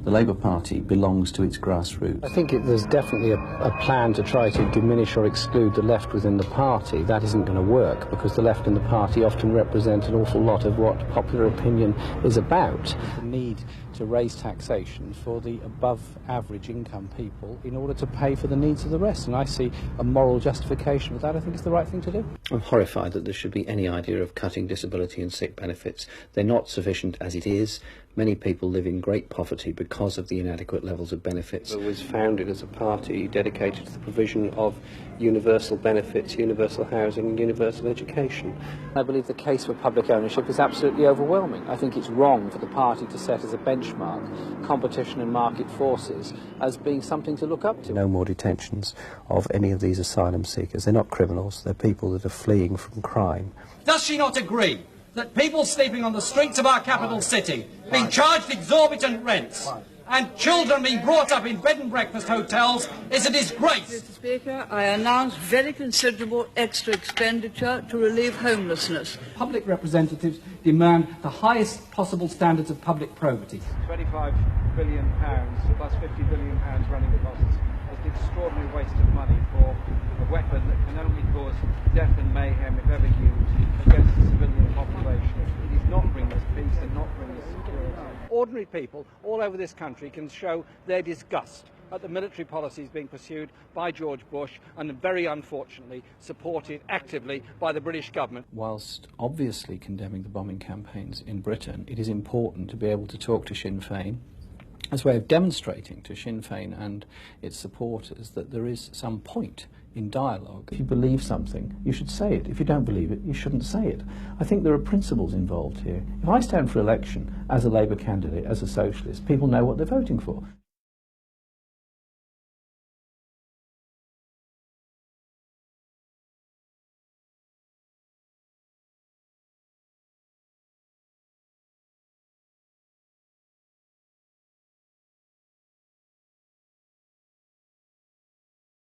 The Labour Party belongs to its grassroots. I think there's definitely a plan to try to diminish or exclude the left within the party. That isn't going to work, because the left in the party often represent an awful lot of what popular opinion is about. The need to raise taxation for the above-average income people in order to pay for the needs of the rest. And I see a moral justification for that. I think it's the right thing to do. I'm horrified that there should be any idea of cutting disability and sick benefits. They're not sufficient as it is. Many people live in great poverty because of the inadequate levels of benefits. It was founded as a party dedicated to the provision of universal benefits, universal housing and universal education. I believe the case for public ownership is absolutely overwhelming. I think it's wrong for the party to set as a benchmark competition and market forces as being something to look up to. No more detentions of any of these asylum seekers. They're not criminals, they're people that are fleeing from crime. Does she not agree that people sleeping on the streets of our capital city, being charged exorbitant rents, and children being brought up in bed and breakfast hotels is a disgrace? Mr. Speaker, I announce very considerable extra expenditure to relieve homelessness. Public representatives demand the highest possible standards of public probity. £25 billion plus £50 billion running costs is an extraordinary waste of money for a weapon that can only cause death and mayhem, if ever used, against the civilian population. It is not bringing us peace and not bringing us security. Ordinary people all over this country can show their disgust at the military policies being pursued by George Bush and very unfortunately supported actively by the British government. Whilst obviously condemning the bombing campaigns in Britain, it is important to be able to talk to Sinn Féin as a way of demonstrating to Sinn Féin and its supporters that there is some point in dialogue. If you believe something, you should say it. If you don't believe it, you shouldn't say it. I think there are principles involved here. If I stand for election as a Labour candidate, as a socialist, people know what they're voting for.